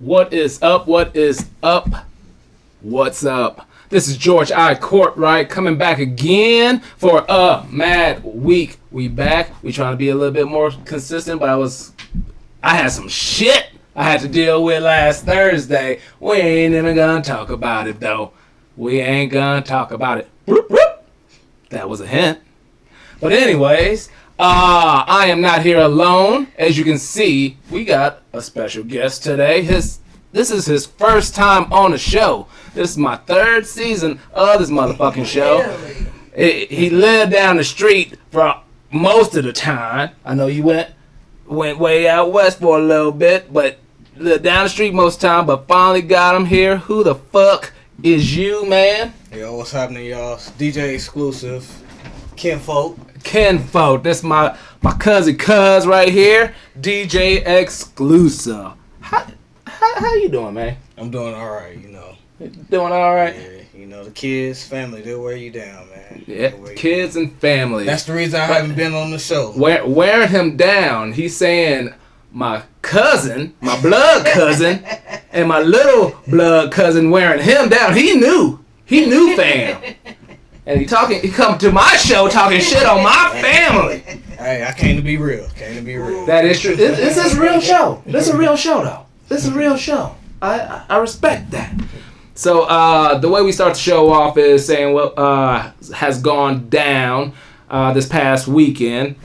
What is up? What is up? What's up? This is George I. Cortright coming back again for a mad week. We back. We trying to be a little bit more consistent, but I had some shit I had to deal with last Thursday. We ain't even gonna talk about it though. We ain't gonna talk about it. Whoop, whoop. That was a hint. But anyways, I am not here alone. As you can see, we got a special guest today. This is his first time on the show. This is my third season of this motherfucking show. He lived down the street for most of the time. I know you went way out west for a little bit, but lived down the street most of the time, but finally got him here. Who the fuck is you, man? Yo, what's happening, y'all? It's DJ Xclusive. Kinfolk. This my cousin Cuz right here, DJ Xclusive. How you doing, man? I'm doing all right, you know. Doing all right? Yeah, you know, the kids, family, they'll wear you down, man. Yeah, kids and family. That's the reason I haven't been on the show. Wearing him down, he's saying my cousin, my blood cousin, and my little blood cousin wearing him down. He knew, fam. And he come to my show talking shit on my family. Hey, I came to be real. That is true. This is a real show. This is a real show, though. This is a real show. I respect that. So the way we start the show off is saying what has gone down this past weekend.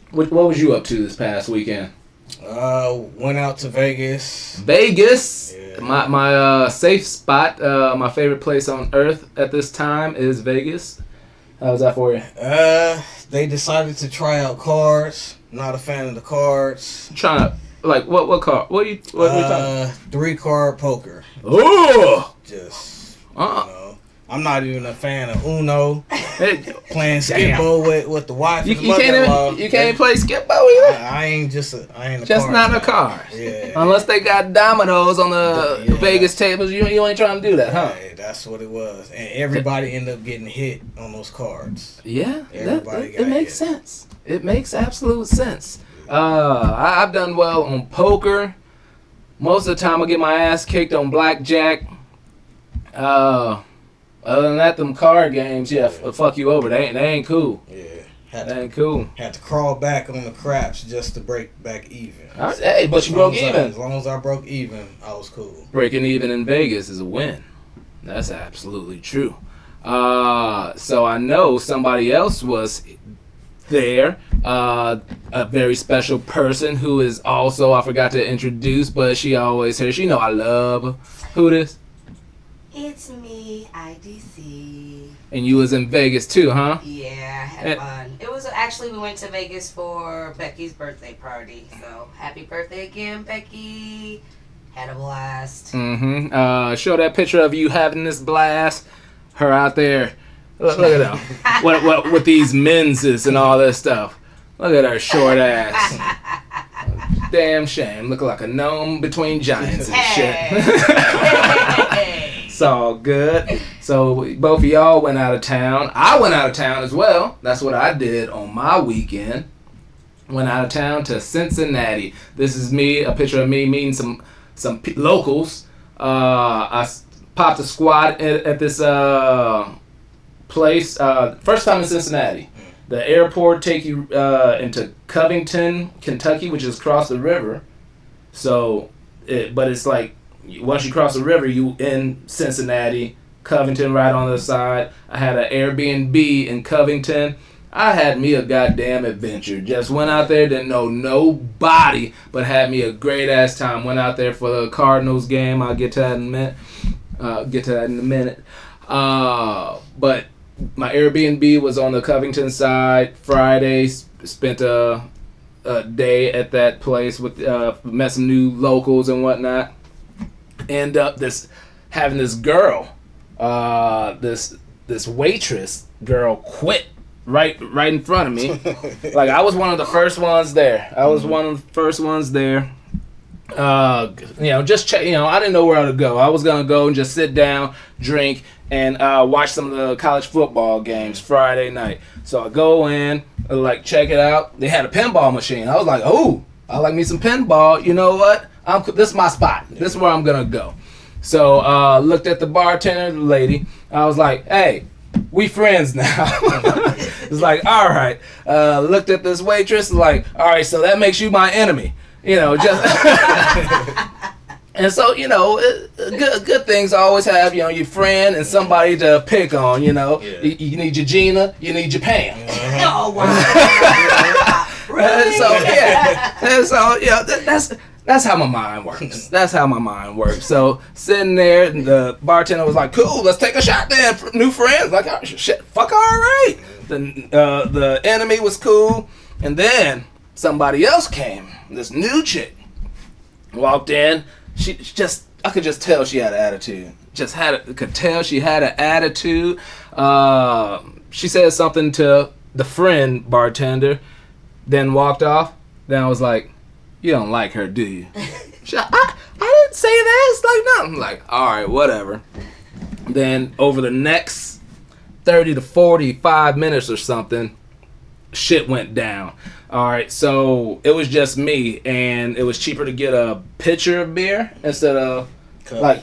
What was you up to this past weekend? Went out to Vegas. Vegas? Yeah. My safe spot, my favorite place on earth at this time is Vegas. How was that for you? They decided to try out cards. Not a fan of the cards. Trying to, like, what card? What are you talking? 3-card poker. Oh! Just, you know. I'm not even a fan of Uno. Playing Skip-Bo with the wife and the mother-in-law. You can't play Skip-Bo either? I ain't a just card not guy. a card. Yeah. Unless they got dominoes on the Vegas tables, you ain't trying to do that, huh? Yeah, that's what it was. And everybody ended up getting hit on those cards. Yeah, Everybody got it makes hit. sense. It makes absolute sense. I've done well on poker. Most of the time I get my ass kicked on blackjack. Other than that, them card games, fuck you over. They ain't cool. Yeah. They ain't cool. Had to crawl back on the craps just to break back even. Hey, but you broke even. As long as I broke even, I was cool. Breaking even in Vegas is a win. That's absolutely true. So I know somebody else was there. A very special person who is also, I forgot to introduce, but she always here. She know I love her. Who this? It's me, IDC. And you was in Vegas too, huh? Yeah, had fun. It was actually, we went to Vegas for Becky's birthday party. So happy birthday again, Becky. Had a blast. Mm-hmm. Show that picture of you having this blast. Her out there. Look at her. what with these menses and all this stuff. Look at her short ass. Damn shame. Looking like a gnome between giants and shit. It's all good. So both of y'all went out of town. I went out of town as well. That's what I did on my weekend. Went out of town to Cincinatti. This is me, a picture of me meeting some locals. I popped a squat at this place. First time in Cincinnati. The airport take you into Covington, Kentucky, which is across the river. But it's like, once you cross the river, you in Cincinnati, Covington right on the side. I had an Airbnb in Covington. I had me a goddamn adventure. Just went out there, didn't know nobody, but had me a great ass time. Went out there for the Cardinals game. I'll get to that in a minute. But my Airbnb was on the Covington side. Friday, spent a day at that place with met some new locals and whatnot. End up having this girl, this waitress girl quit right in front of me. Like, I was one of the first ones there. Just check. I didn't know where to go. I was gonna go and just sit down, drink, and watch some of the college football games Friday night. So I go in, check it out. They had a pinball machine. I was like, oh, I like me some pinball. You know what? This is my spot. This is where I'm gonna go. So looked at the bartender, the lady. I was like, hey, we friends now. It's like, all right. Looked at this waitress, like, all right, so that makes you my enemy. You know, just. And so, you know, good things always have, you know, your friend and somebody to pick on, you know. Yeah. You need your Gina, you need your Pam. Oh, wow. Really? And so, yeah, that's how my mind works. That's how my mind works. So, sitting there, and the bartender was like, cool, let's take a shot then, new friends. Like, oh, shit, fuck, all right. The enemy was cool. And then somebody else came, this new chick, walked in. She just, I could just tell she had an attitude. Could tell she had an attitude. She said something to the friend bartender, then walked off. Then I was like, you don't like her, do you? I didn't say that. It's like nothing. I'm like, all right, whatever. Then over the next 30 to 45 minutes or something, shit went down. All right, so it was just me, and it was cheaper to get a pitcher of beer instead of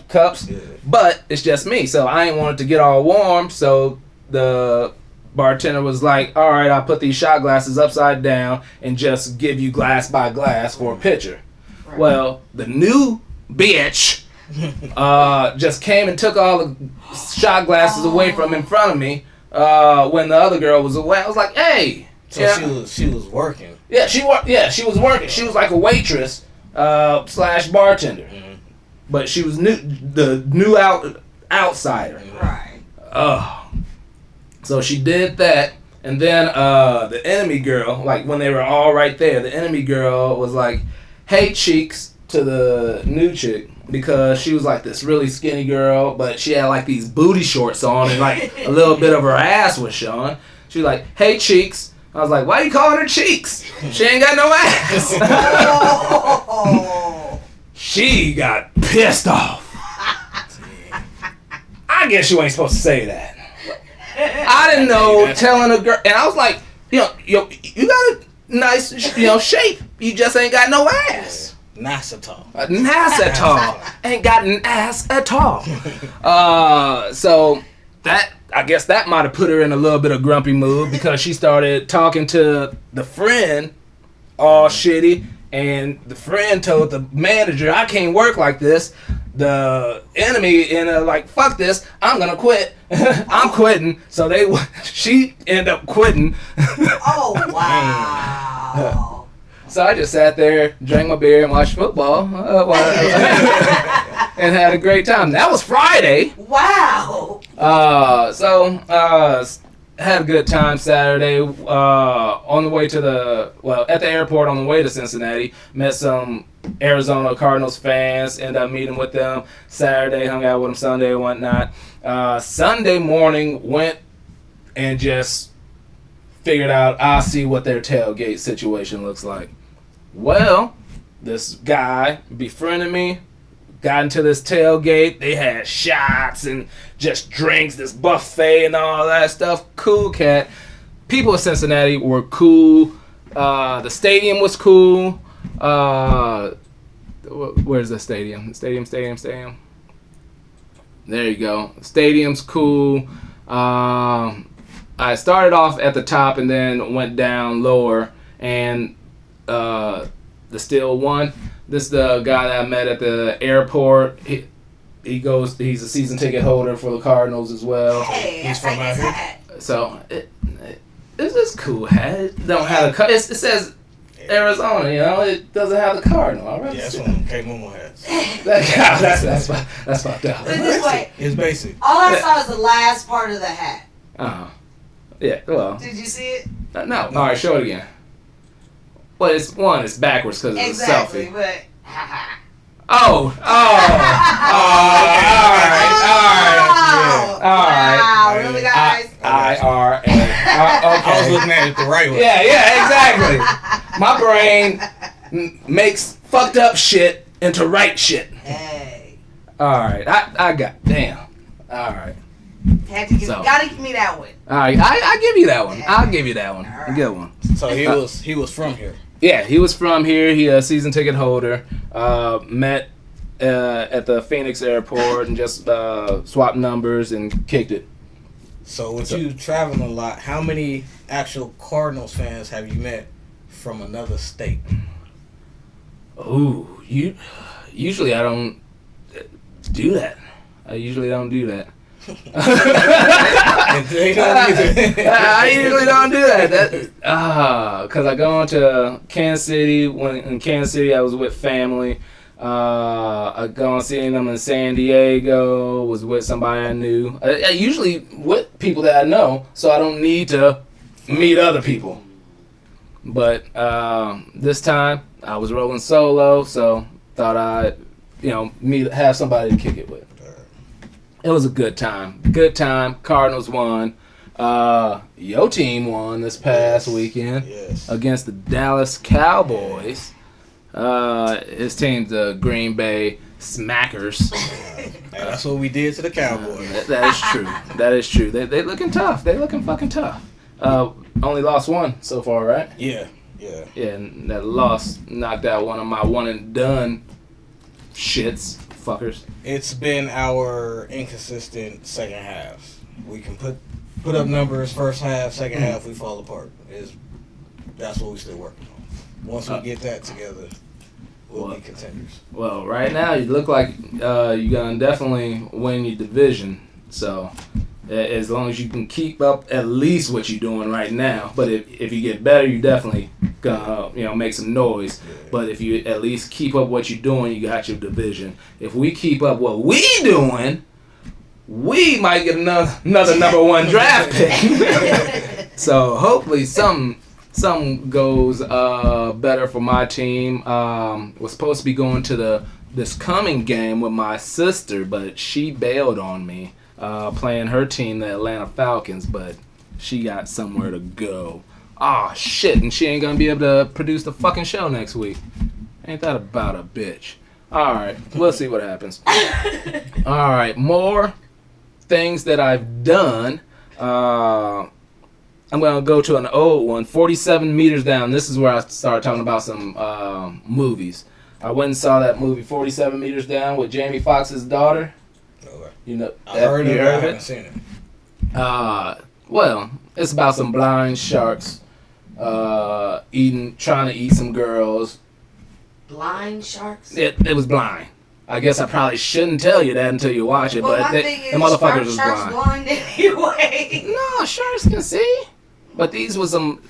cups. Yeah. But it's just me, so I ain't want it to get all warm. So the bartender was like, all right, I'll put these shot glasses upside down and just give you glass by glass for a pitcher. Right. Well, the new bitch just came and took all the shot glasses away from in front of me when the other girl was away. I was like, hey. So she was working. Yeah, she was working. She was like a waitress / bartender. Mm-hmm. But she was the new outsider. Right. So she did that, and then the enemy girl, like when they were all right there, the enemy girl was like, "Hey, cheeks," to the new chick, because she was like this really skinny girl, but she had like these booty shorts on and like a little bit of her ass was showing. She was like, "Hey, cheeks." I was like, why you calling her cheeks? She ain't got no ass. She got pissed off. I guess you ain't supposed to say that. I didn't know telling a girl, and I was like, you got a nice, shape. You just ain't got no ass. Nice at all. Nice at all. Ain't got an ass at all. So that. I guess that might have put her in a little bit of grumpy mood because she started talking to the friend all shitty, and the friend told the manager, I can't work like this. The enemy like, fuck this, I'm gonna quit. I'm quitting. So she ended up quitting. Oh, wow. So I just sat there, drank my beer, and watched football. And had a great time. That was Friday. Wow. Had a good time Saturday. On the way at the airport on the way to Cincinnati, met some Arizona Cardinals fans. Ended up meeting with them Saturday. Hung out with them Sunday and whatnot. Sunday morning, went and just figured out I'll see what their tailgate situation looks like. Well, this guy befriended me. Got into this tailgate. They had shots and just drinks, this buffet and all that stuff. Cool cat. People in Cincinnati were cool. The stadium was cool. Where's the stadium? Stadium. There you go. Stadium's cool. I started off at the top and then went down lower, and the still won. This is the guy that I met at the airport. He's a season ticket holder for the Cardinals as well. Hey, he's from out here. So it's just cool hat. It don't have it says Arizona, it doesn't have the Cardinal. All right. Yeah, that's one of them K-Momo hats. That's fucked up. It's basic. All I saw is the last part of the hat. Yeah, well. Did you see it? No. All right, show it again. Well, it's backwards because it's a selfie. But all right. Really, guys? IRA. Okay. I was looking at it the right way. Yeah, exactly. My brain makes fucked up shit into right shit. Hey. All right, I got damn. All right. Gotta give me that one. All right, I give you that one. I'll give you that one. Right. Good one. So he was from here. Yeah, he was from here. He a season ticket holder. Met at the Phoenix airport and just swapped numbers and kicked it. So with you traveling a lot, how many actual Cardinals fans have you met from another state? Ooh, usually I don't do that. I usually don't do that. I usually don't do that. Because I go into Kansas City. When in Kansas City, I was with family. I go and seeing them in San Diego. Was with somebody I knew. I usually with people that I know, so I don't need to meet other people. But this time I was rolling solo, so thought I'd have somebody to kick it with. It was a good time. Good time. Cardinals won. Your team won this past weekend against the Dallas Cowboys. His team's the Green Bay Smackers. That's what we did to the Cowboys. That is true. That is true. They looking tough. They looking fucking tough. Only lost one so far, right? Yeah. Yeah, and that loss knocked out one of my one and done shits. Fuckers. It's been our inconsistent second half. We can put up numbers first half, second half we fall apart. That's what we're still working on. Once we get that together, we'll be contenders. Well, right now you look like you're gonna definitely win your division. So as long as you can keep up at least what you're doing right now, but if you get better, you definitely gonna make some noise. Yeah. But if you at least keep up what you're doing, you got your division. If we keep up what we doing, we might get another number one draft pick. So hopefully some goes better for my team. Was supposed to be going to this coming game with my sister, but she bailed on me. Playing her team, the Atlanta Falcons, but she got somewhere to go. Ah, shit, and she ain't gonna be able to produce the fucking show next week. Ain't that about a bitch? Alright, we'll see what happens. Alright, more things that I've done. I'm gonna go to an old one, 47 Meters Down. This is where I started talking about some movies. I went and saw that movie, 47 Meters Down, with Jamie Foxx's daughter. I heard of it. I haven't seen it. Well, it's about some blind sharks trying to eat some girls. Blind sharks? It was blind. I guess I probably shouldn't tell you that until you watch it, but the motherfuckers was blind. Anyway. No, sharks can see. But these was some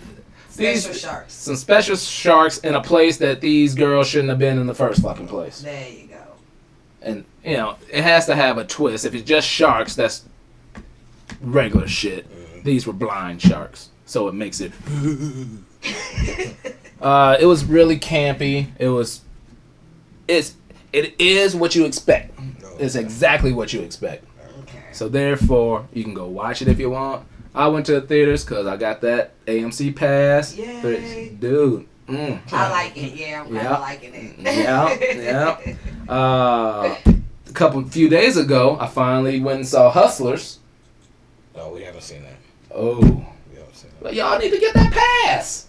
sharks. Some special sharks in a place that these girls shouldn't have been in the first fucking place. There you go. And, it has to have a twist. If it's just sharks, that's regular shit. These were blind sharks. So it makes it... it was really campy. It is what you expect. It's exactly what you expect. Okay. So therefore, you can go watch it if you want. I went to the theaters because I got that AMC pass. Yay. Dude. I like it. Yeah, I'm kind of liking it. Yeah. A few days ago, I finally went and saw Hustlers. No, we haven't seen that. Oh. We haven't seen that. But y'all need to get that pass.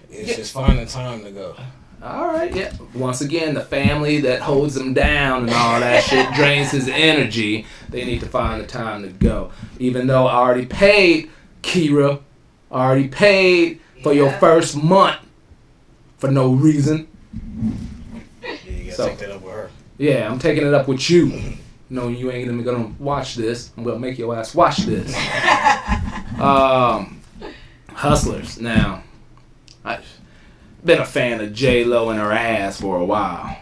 It's just finding time to go. All right, yeah. Once again, the family that holds him down and all that shit drains his energy. They need to find the time to go. Even though I already paid Kira, for your first month for no reason. Yeah, you gotta take that up with her. Yeah, I'm taking it up with you. No, you ain't even gonna watch this. I'm gonna make your ass watch this. Hustlers. Now, I've been a fan of J-Lo and her ass for a while.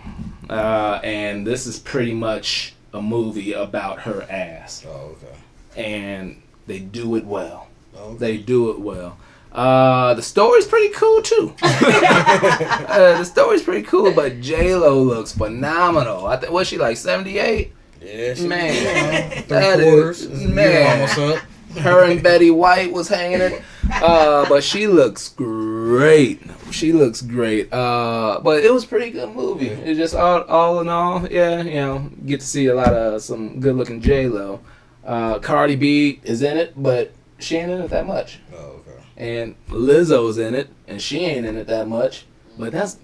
And this is pretty much a movie about her ass. Oh, okay. And they do it well. Okay. They do it well. The story's pretty cool too. The story's pretty cool, but J-Lo looks phenomenal. Was she like 78? Yeah, man. That is, man. Almost up. Her and Betty White was hanging it. But she looks great. But it was a pretty good movie. It's just all in all, yeah, get to see a lot of some good looking J-Lo. Cardi B is in it, but she ain't in it that much. Oh, okay. and Lizzo's in it, and she ain't in it that much. But that's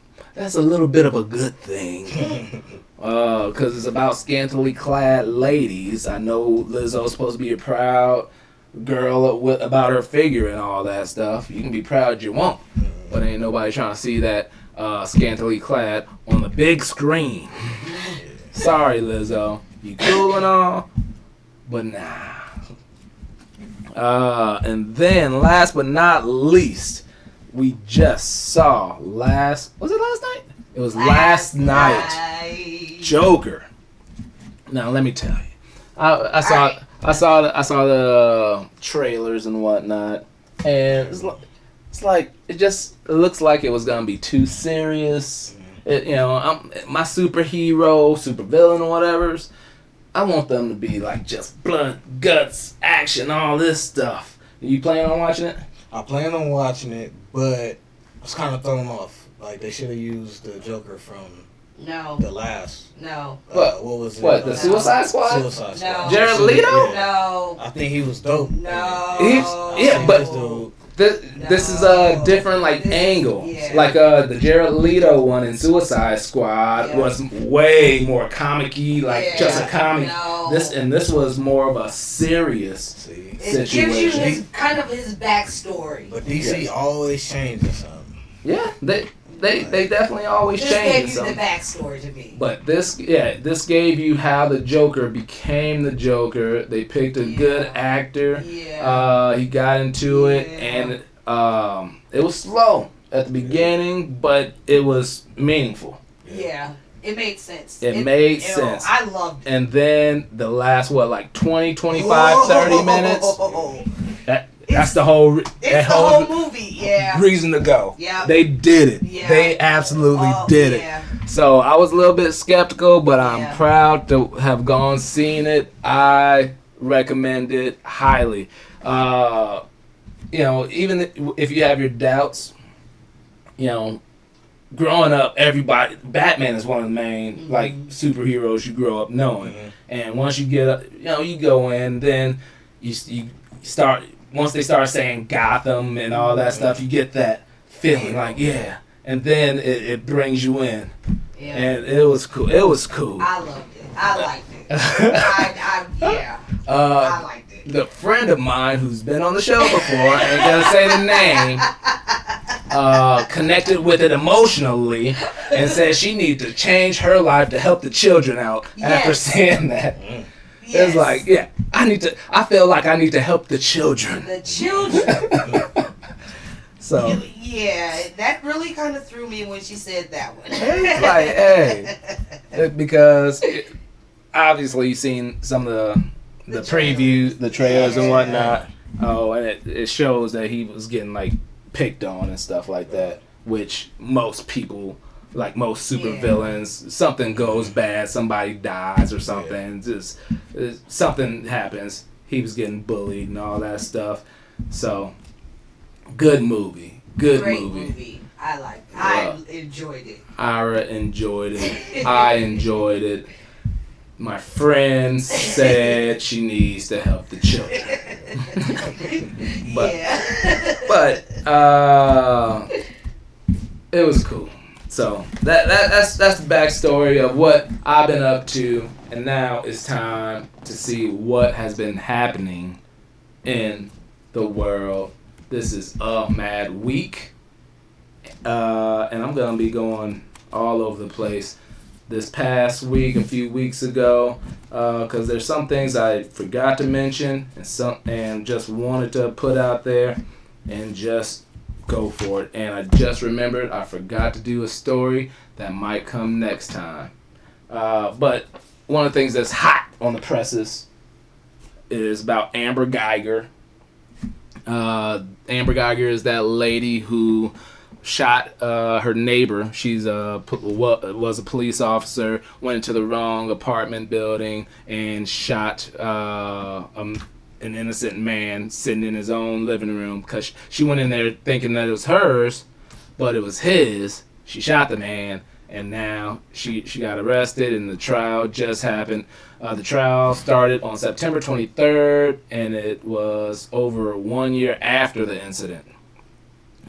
a little bit of a good thing. Because it's about scantily clad ladies. I know Lizzo's supposed to be a proud girl about her figure and all that stuff. You can be proud you want, but ain't nobody trying to see that scantily clad on the big screen. Sorry, Lizzo. You cool and all, but nah. And then, last but not least, we just saw was it last night? It was last night. Joker. Now let me tell you, I saw the trailers and whatnot, and it looks like it was gonna be too serious. I'm my superhero, supervillain, or whatever's. I want them to be like just blood, guts, action, all this stuff. You plan on watching it? I plan on watching it, but I was kind of thrown off. Like, they should have used the Joker from the last. No. What was it? What, the Suicide Squad? Suicide Squad. No. Jared Leto? Yeah. No. I think he was dope. No. This is a different angle. Yeah. Like the Jared Leto one in Suicide Squad was way more comic-y, just a comic. No. This was more of a serious situation. situation. It gives you his backstory. But DC always changes something. Yeah, they definitely always change something. This gave you the backstory to me. But this gave you how the Joker became the Joker. They picked a good actor. Yeah. He got into it, and it was slow at the beginning, but it was meaningful. Yeah. It made sense. It made sense. I loved it. And then the last 20, 25, 30 minutes. That's the whole. It's the whole movie, yeah. Reason to go. Yeah. They did it. Yeah. They absolutely did it. Yeah. So I was a little bit skeptical, but I'm proud to have seen it. I recommend it highly. Even if you have your doubts, growing up, Batman is one of the main superheroes you grow up knowing. Mm-hmm. And once you get up, you go in, then you start. Once they start saying Gotham and all that stuff, you get that feeling and then it brings you in, and it was cool. It was cool. I loved it. I liked it. I liked it. The friend of mine who's been on the show before, I ain't gonna say the name, connected with it emotionally and said she needed to change her life to help the children out after saying that. Yes. It's I feel like I need to help the children. The children. So. Yeah, that really kind of threw me when she said that one. It's because obviously you've seen some of the previews, the trailers and whatnot. Oh, and it shows that he was getting picked on and stuff like that, which most people. Like most supervillains, something goes bad, somebody dies or something, just something happens. He was getting bullied and all that stuff. So, good movie. Great movie. I liked it. I enjoyed it. Ira enjoyed it. I enjoyed it. My friend said she needs to help the children. but it was cool. So that's the backstory of what I've been up to, and now it's time to see what has been happening in the world. This is a mad week, and I'm gonna be going all over the place this past week, a few weeks ago, because there's some things I forgot to mention and just wanted to put out there and just go for it. And I just remembered I forgot to do a story that might come next time. But one of the things that's hot on the presses is about Amber Geiger. Amber Geiger is that lady who shot her neighbor. She's was a police officer, went into the wrong apartment building and shot an innocent man sitting in his own living room because she went in there thinking that it was hers, but it was his. She shot the man, and now she got arrested, and the trial just happened. The trial started on September 23rd, and it was over 1 year after the incident.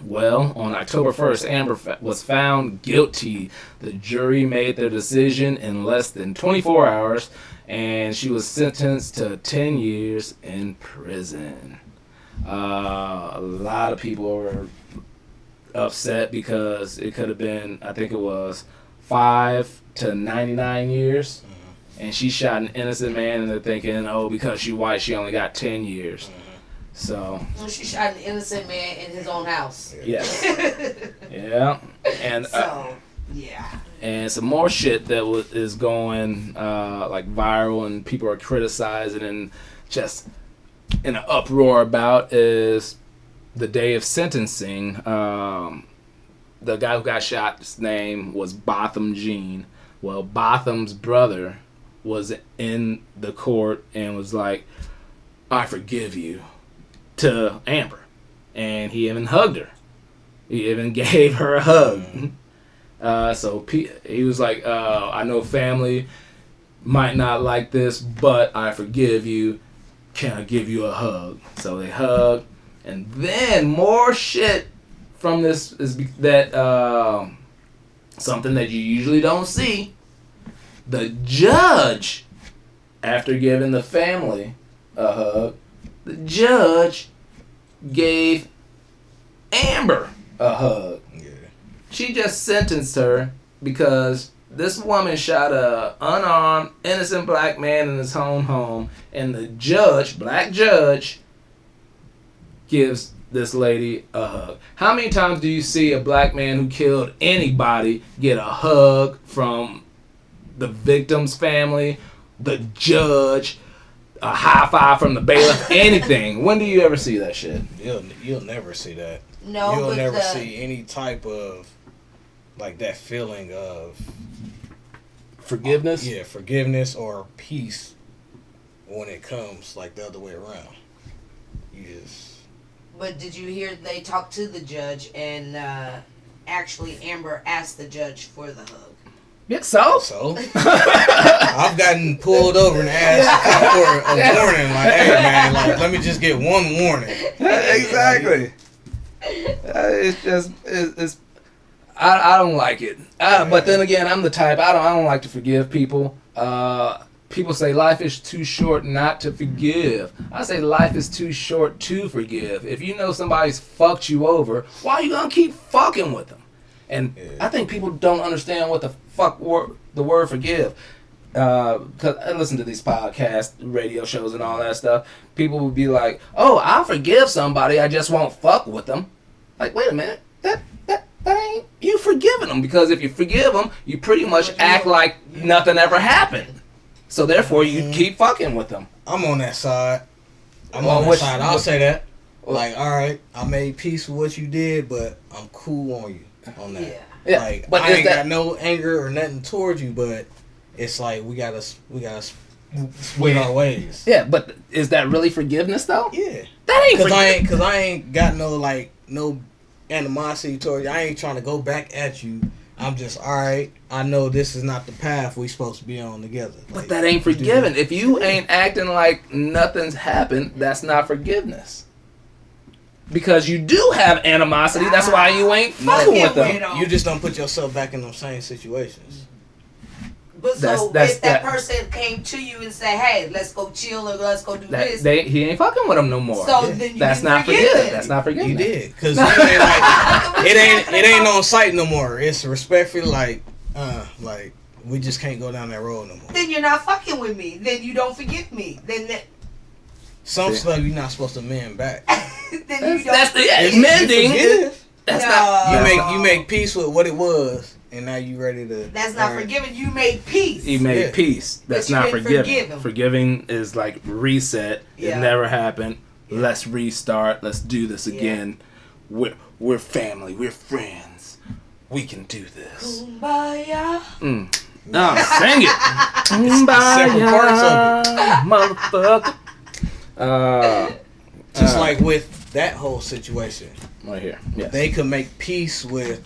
Well, on October 1st, Amber was found guilty. The jury made their decision in less than 24 hours, and she was sentenced to 10 years in prison. A lot of people were upset because it could have been, I think it was 5 to 99 years. And she shot an innocent man, and they're thinking, oh, because she's white, she only got 10 years. So. Well, she shot an innocent man in his own house. Yes. Yeah. And yeah. And some more shit that is going like viral, and people are criticizing and just in an uproar about is the day of sentencing. The guy who got shot, his name was Botham Jean. Well, Botham's brother was in the court and was like, I forgive you, to Amber. And he even hugged her. He even gave her a hug. So he was like, I know family might not like this, but I forgive you. Can I give you a hug? So they hug. And then more shit from this is that something that you usually don't see. The judge, after giving the family a hug, the judge gave Amber a hug. Yeah. She just sentenced her because this woman shot a unarmed, innocent black man in his own home, and the judge, black judge, gives this lady a hug. How many times do you see a black man who killed anybody get a hug from the victim's family, the judge, a high five from the bailiff, anything? When do you ever see that shit? You'll never see that. No, you'll never see any type of like that feeling of forgiveness. Yeah, forgiveness or peace when it comes like the other way around. You just. But did you hear they talked to the judge and actually Amber asked the judge for the hug? Yeah, so? I've gotten pulled over and asked for a warning. Like, hey, man, like, let me just get one warning. Exactly. It's just, I don't like it. But then again, I'm the type, I don't like to forgive people. People say life is too short not to forgive. I say life is too short to forgive. If you know somebody's fucked you over, why are you going to keep fucking with them? And I think people don't understand what the fuck the word forgive. Because I listen to these podcasts, radio shows, and all that stuff. People would be like, "Oh, I'll forgive somebody. I just won't fuck with them." Like, wait a minute, that ain't you forgiving them? Because if you forgive them, you pretty much act like nothing ever happened. So therefore, you keep fucking with them. I'm on that side. I'll say that. Like, all right, I made peace with what you did, but I'm cool on you. On that. Yeah. Like, but I ain't got no anger or nothing towards you, but it's like we gotta split our ways. Yeah, but is that really forgiveness though? Yeah. That ain't forgiveness. Cause I ain't got no animosity towards you. I ain't trying to go back at you. I'm just alright. I know this is not the path we supposed to be on together. But like, that ain't forgiving. If you ain't acting like nothing's happened, that's not forgiveness. Because you do have animosity, that's why you ain't fucking with them. You just don't put yourself back in those same situations. But so if that person came to you and said, "Hey, let's go chill or let's go do this," he ain't fucking with them no more. So then you that's not forgiveness. That's not forgiveness. You did, because it ain't on sight no more. It's respectfully like we just can't go down that road no more. Then you're not fucking with me. Then you don't forgive me. Then some stuff you're not supposed to mend back. Then that's the mending. That's not you make peace with what it was, and now you ready to. That's not forgiving. You made peace. You made peace. That's not forgiving. Forgiving is like reset. It never happened. Yeah. Let's restart. Let's do this again. We're family. We're friends. We can do this. Kumbaya. Sing it. Kumbaya. Separate parts of it, motherfucker. Just like with that whole situation. Right here. Yes. They could make peace with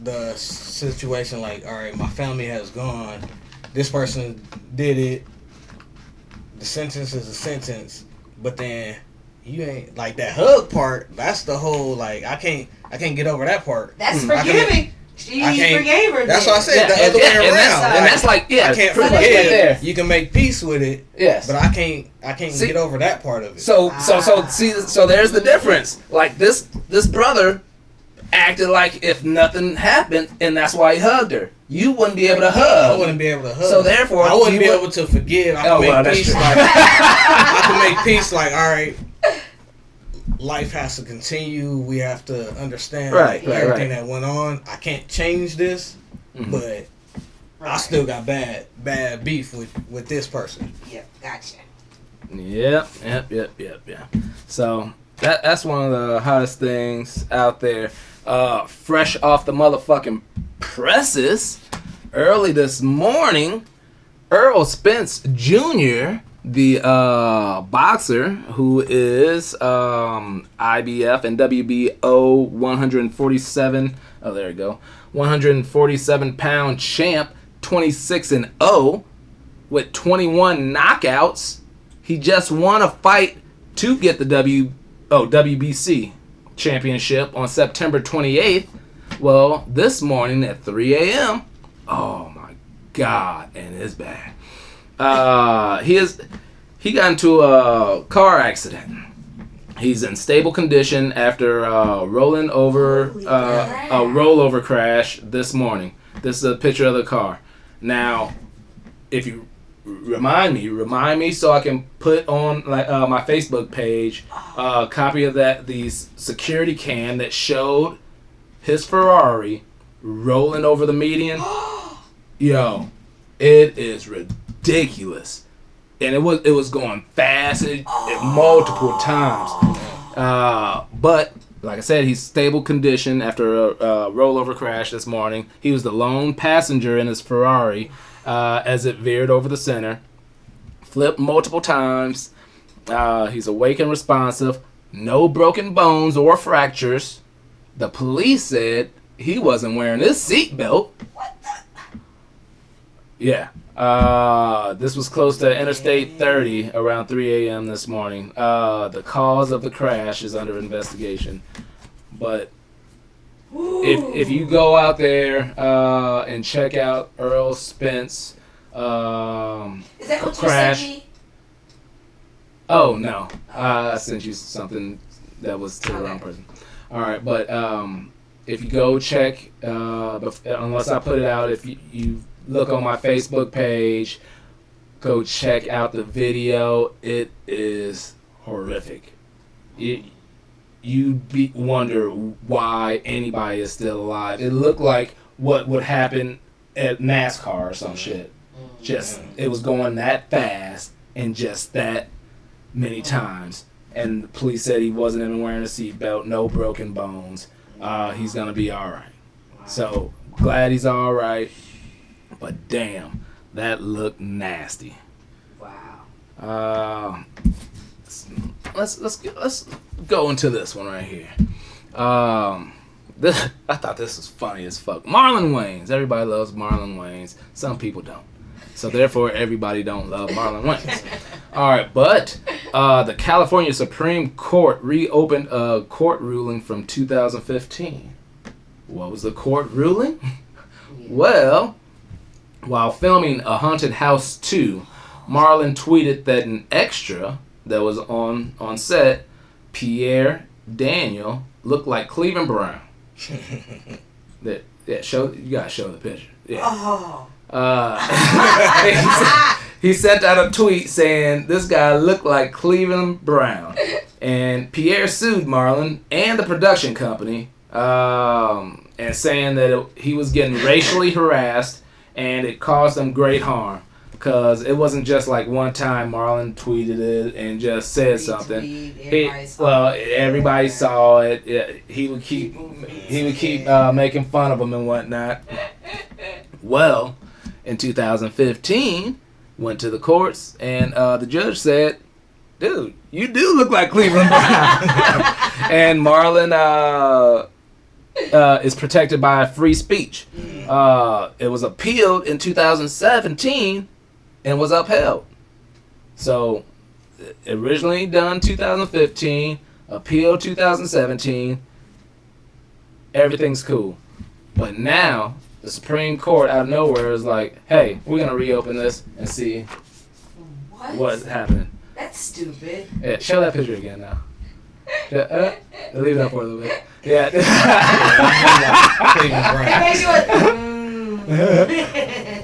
the situation like, all right, my family has gone. This person did it. The sentence is a sentence. But then you ain't like that hug part. That's the whole like I can't get over that part. That's forgiving. She forgave her. That's what I said. The other way around. And that's like I can't forgive. You can make peace with it. Yes. But I can't get over that part of it. So there's the difference. Like this brother acted like if nothing happened, and that's why he hugged her. You wouldn't be able to hug. I wouldn't be able to hug. So therefore, I wouldn't be able to forgive. I can make peace. Like I can make peace. Like all right, life has to continue. We have to understand everything that went on. I can't change this, but I still got bad beef with this person. Yep, gotcha. Yep. So that's one of the hottest things out there. Fresh off the motherfucking presses, early this morning, Errol Spence Jr., the boxer who is IBF and WBO 147, 147-pound champ, 26-0 with 21 knockouts. He just won a fight to get the WBC championship on September 28th. Well, this morning at 3 a.m., oh my God, and it's bad. He got into a car accident. He's in stable condition after rolling over a rollover crash this morning. This is a picture of the car. Now, if you remind me so I can put on my Facebook page a copy of the security cam that showed his Ferrari rolling over the median. Yo, it is ridiculous, and it was going fast multiple times. But like I said, he's stable condition after a rollover crash this morning. He was the lone passenger in his Ferrari as it veered over the center, flipped multiple times. He's awake and responsive. No broken bones or fractures. The police said he wasn't wearing his seatbelt. What the? Yeah. This was close to Interstate 30 around 3 a.m. this morning. The cause of the crash is under investigation. But if you go out there and check out Errol Spence Is that what crash. You sent me? Oh, no. I sent you something that was to the wrong person. All right, but if you go check, unless I put it out, if you look on my Facebook page, go check out the video. It is horrific. You wonder why anybody is still alive. It looked like what would happen at NASCAR or some shit. Just it was going that fast and just that many times. And the police said he wasn't even wearing a seatbelt, no broken bones. He's gonna be all right. So glad he's all right. But damn, that looked nasty. Wow. Let's go into this one right here. I thought this was funny as fuck. Marlon Wayans. Everybody loves Marlon Wayans. Some people don't. So therefore, everybody don't love Marlon Wayans. All right, but the California Supreme Court reopened a court ruling from 2015. What was the court ruling? Well, while filming A Haunted House 2, Marlon tweeted that an extra that was on set, Pierre Daniel, looked like Cleveland Brown. You gotta show the picture. Yeah. Oh. He sent out a tweet saying this guy looked like Cleveland Brown, and Pierre sued Marlon and the production company, and saying that he was getting racially harassed and it caused him great harm. Because it wasn't just like one time Marlon tweeted it and just said something. Everybody saw it. He would keep making fun of him and whatnot. Well, in 2015, went to the courts and the judge said, "Dude, you do look like Cleveland Brown." And Marlon is protected by free speech. It was appealed in 2017. And was upheld. So originally done 2015, appeal 2017. Everything's cool. But now, the Supreme Court out of nowhere is like, hey, we're going to reopen this and see what's happening. That's stupid. Yeah, show that picture again now. Leave it up for a little bit. Yeah.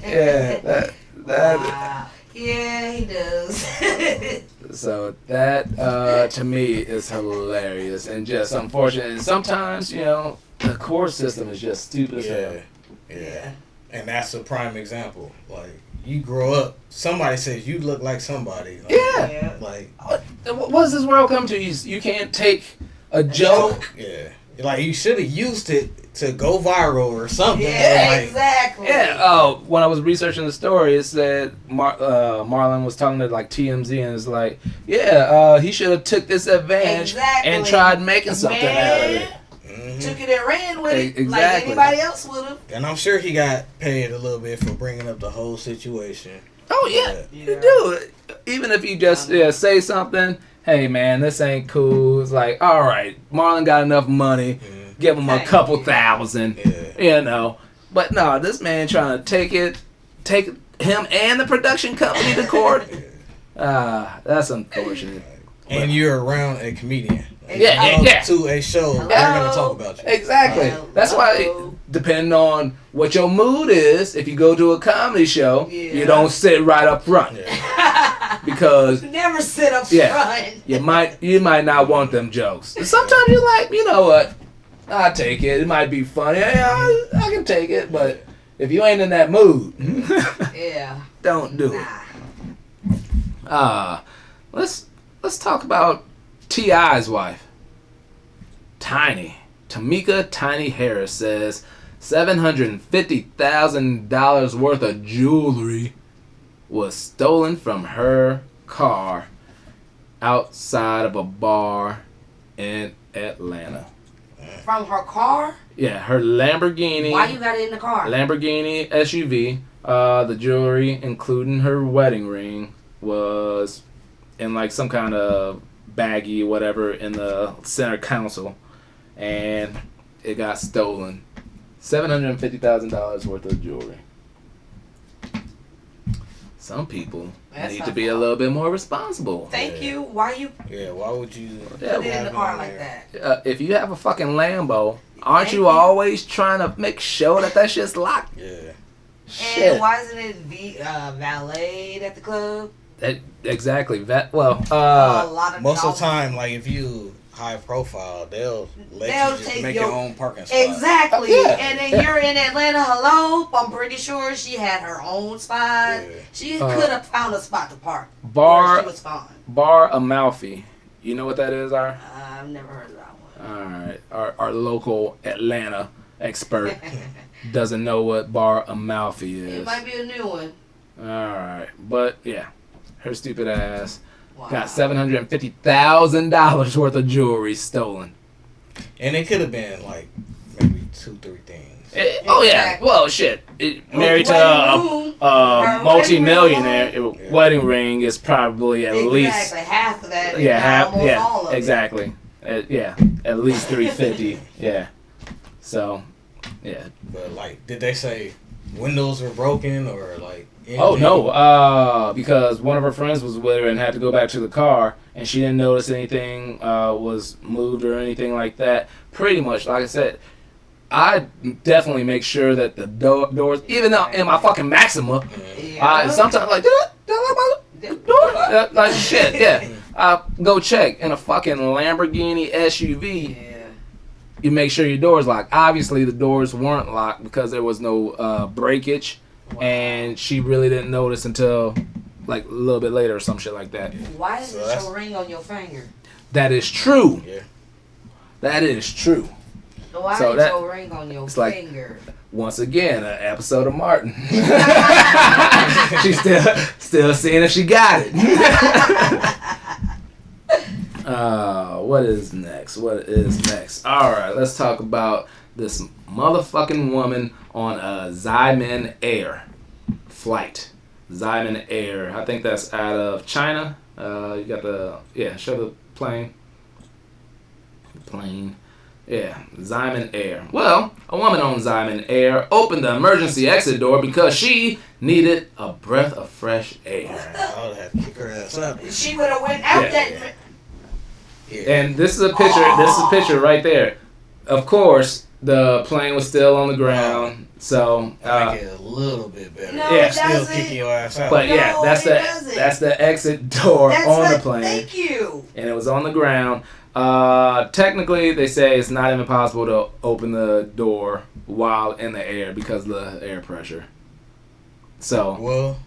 Yeah, wow. Yeah, he does. So that to me is hilarious and just unfortunate. And sometimes, you know, the court system is just stupid as hell. Yeah. And that's a prime example. Like, you grow up, somebody says you look like somebody. Like, Yeah. Like, what does this world come to? You can't take a joke. Yeah. Like, you should have used it to go viral or something. Yeah, like, exactly. Yeah. When I was researching the story, it said Marlon was talking to like TMZ and it's like, he should have took this advantage and tried making something out of it. Mm-hmm. Took it and ran with it Exactly. like anybody else would have. And I'm sure he got paid a little bit for bringing up the whole situation. Oh yeah, you do. Even if you just say something, hey man, this ain't cool. It's like, all right, Marlon got enough money, give him a couple thousand, you know. But no, this man trying to take him and the production company to court. That's unfortunate. And you're around a comedian. Yeah. To a show, they're gonna talk about you. Exactly. That's why, depending on what your mood is, if you go to a comedy show, you don't sit right up front because never sit up front. you might not want them jokes. And sometimes you're like, you know what? I'll take it. It might be funny. Yeah, I can take it. But if you ain't in that mood, don't do it. Let's talk about T.I.'s wife. Tamika Tiny Harris says $750,000 worth of jewelry was stolen from her car outside of a bar in Atlanta. From her car? Yeah, her Lamborghini. Why you got it in the car? Lamborghini SUV. The jewelry, including her wedding ring, was in like some kind of baggie, whatever, in the center console, and it got stolen. $750,000 worth of jewelry. Some people need to be a little bit more responsible. Thank you. Why you? Yeah, why would you put it in the car like that? If you have a fucking Lambo, aren't you always trying to make sure that shit's locked? Yeah. Shit. And why isn't it valeted at the club? Exactly. A lot of most of the time, like if you high profile, they'll let you just make your own parking spot. Exactly. And then you're in Atlanta. Hello, I'm pretty sure she had her own spot. She could have found a spot to park. She was fine. Bar Amalfi. You know what that is, I've never heard of that one. All right. Our local Atlanta expert doesn't know what Bar Amalfi is. It might be a new one. All right. But yeah, her stupid ass got $750,000 worth of jewelry stolen. And it could have been like maybe 2-3 things. Well, shit. Married to a multi-millionaire. Wedding ring is probably at least half of that. All of exactly. At least $350. Yeah. So, yeah. But like, did they say windows were broken or like? Anything? Oh no, because one of her friends was with her and had to go back to the car, and she didn't notice anything was moved or anything like that. Pretty much, like I said, I definitely make sure that the doors, even though in my fucking Maxima, sometimes like, did I my door? Like shit, I go check in a fucking Lamborghini SUV. You make sure your door's locked. Obviously, the doors weren't locked because there was no breakage. Wow. And she really didn't notice until like a little bit later or some shit like that. Why is it your ring on your finger? That is true. Yeah. That is true. Why is your ring on your finger? Like, once again, an episode of Martin. She's still seeing if she got it. What is next? All right, let's talk about this motherfucking woman on a Xiamen Air flight. Xiamen Air. I think that's out of China. You got show the plane. Yeah, Zyman Air. Well, a woman on Zyman Air opened the emergency exit door because she needed a breath of fresh air. I would have to kick her ass out. She would have went out that. Yeah. And this is a picture. This is a picture right there. Of course, the plane was still on the ground, so make it a little bit better. No, yeah, it still doesn't. kicking your ass out. But yeah, No, that's the exit door on the plane, Thank you. and it was on the ground. Technically, they say it's not even possible to open the door while in the air because of the air pressure. So, well,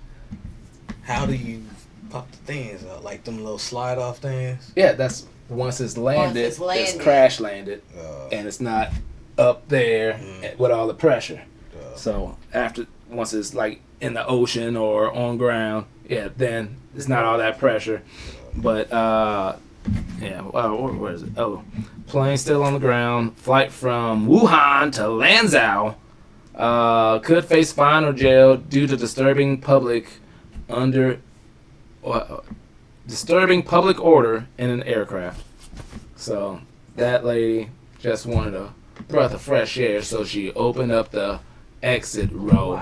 how do you pop the things out? Like them little slide off things? yeah, that's once it's landed, it's crash landed, and it's not up there with all the pressure. So once it's like in the ocean or on ground, yeah, then it's not all that pressure. But where is it? Oh, plane still on the ground. Flight from Wuhan to Lanzhou could face fine or jail due to disturbing public order in an aircraft. So that lady just wanted a breath of fresh air, so she opened up the exit row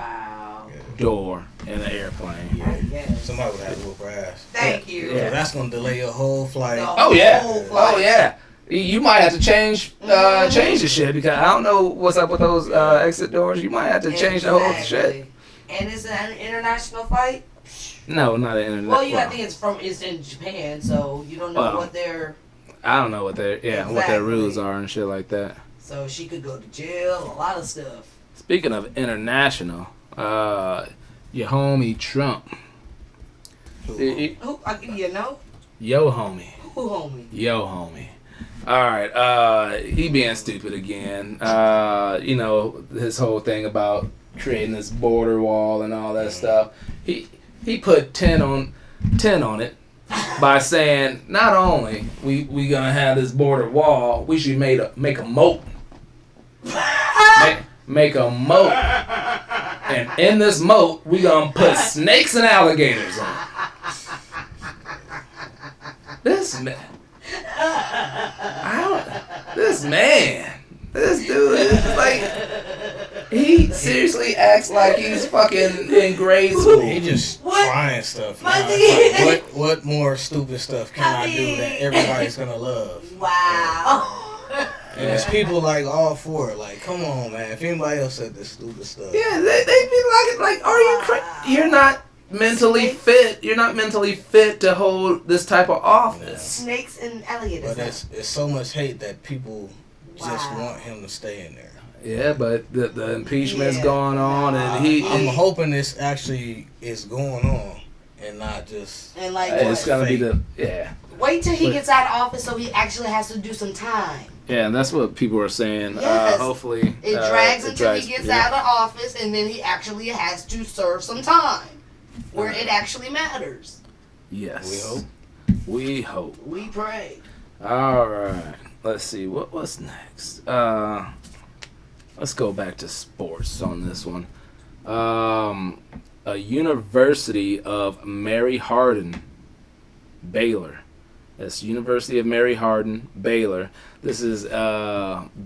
door in the airplane. Yeah. Somebody would have to whoop her ass. Thank you. Yeah. That's gonna delay your whole flight. Oh yeah. You might have to change the shit because I don't know what's up with those exit doors. You might have to change the whole shit. And it's an international flight? No, not an international. Well, you got to think it's in Japan, so you don't know what their. I don't know what their rules are and shit like that. So she could go to jail, a lot of stuff. Speaking of international, your homie Trump. Who? You know? Yo homie. Who homie? Yo homie. Alright, he being stupid again. His whole thing about creating this border wall and all that stuff. He put 10 on it by saying not only we gonna have this border wall, we should make a moat. Make a moat. And in this moat, we gonna put snakes and alligators on it. This dude is like, he seriously acts like he's fucking in grade school. He just trying stuff. Like, what more stupid stuff can I do that everybody's gonna love? Wow. And there's people like all for it. Like, come on, man. If anybody else said this stupid stuff. Yeah, they be like, are you crazy? You're not mentally fit. You're not mentally fit to hold this type of office. Snakes and alligators. But it's so much hate that people just want him to stay in there. Yeah, but the impeachment's going on, and I'm hoping this actually is going on and not just. And like, it's gonna fake. be wait till he gets out of office so he actually has to do some time. Yeah, and that's what people are saying. Yes. Hopefully, it drags until he gets out of office, and then he actually has to serve some time where it actually matters. Yes. We hope. We pray. All right. Let's see. What's next? Let's go back to sports on this one. A University of Mary Hardin, Baylor. That's University of Mary Hardin, Baylor. This is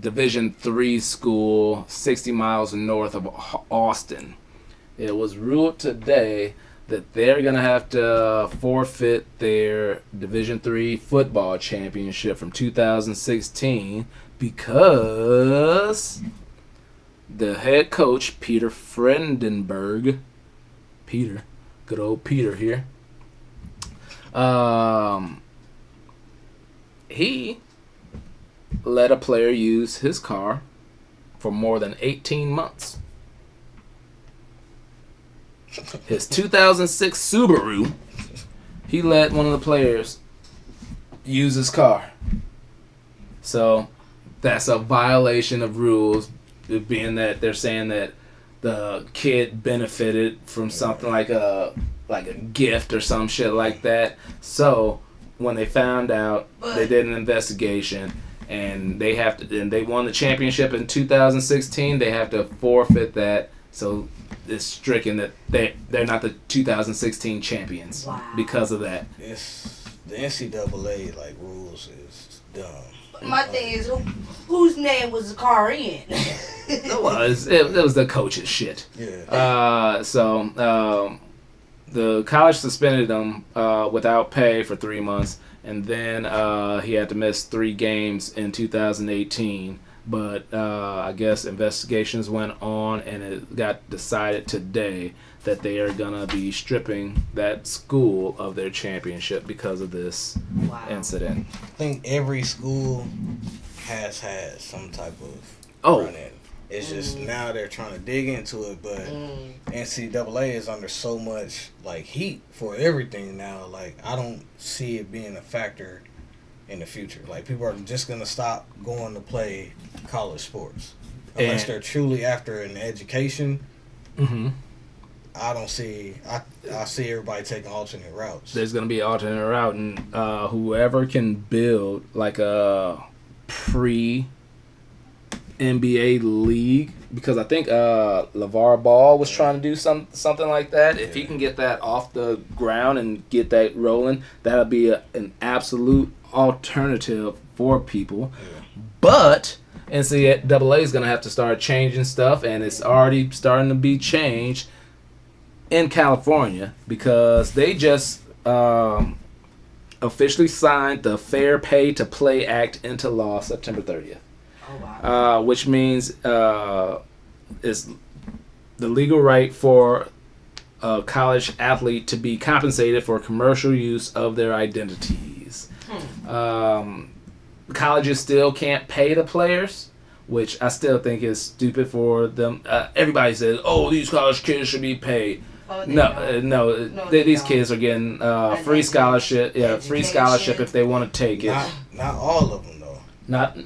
Division III school, 60 miles north of Austin. It was ruled today that they're going to have to forfeit their Division III football championship from 2016 because the head coach, Peter Frendenberg, good old Peter here, he let a player use his car for more than 18 months. His 2006 Subaru, he let one of the players use his car. So that's a violation of rules, being that they're saying that the kid benefited from something like a gift or some shit like that. So when they found out, they did an investigation, and they won the championship in 2016. They have to forfeit that. So it's stricken that they're not the 2016 champions because of that. It's the NCAA rules is dumb. My thing is, whose name was the car in? It was the coach's shit. Yeah. The college suspended him without pay for 3 months, and then he had to miss 3 games in 2018. But I guess investigations went on, and it got decided today that they are gonna be stripping that school of their championship because of this incident. I think every school has had some type of run-in. It's just now they're trying to dig into it, but NCAA is under so much heat for everything now. I don't see it being a factor in the future. People are just gonna stop going to play college sports unless they're truly after an education. Mm-hmm. I don't see. I see everybody taking alternate routes. There's gonna be an alternate route, and whoever can build a pre-NBA league, because I think LeVar Ball was trying to do something like that. If he can get that off the ground and get that rolling, that'll be an absolute alternative for people. Yeah. But NCAA is gonna have to start changing stuff, and it's already starting to be changed in California, because they just officially signed the Fair Pay to Play Act into law September 30th. Oh, wow. Which means it's the legal right for a college athlete to be compensated for commercial use of their identities. Colleges still can't pay the players, which I still think is stupid for them. Everybody says, "Oh, these college kids should be paid." Oh, These kids are getting free scholarship. Yeah, free scholarship if they want to take it. Not all of them though. Not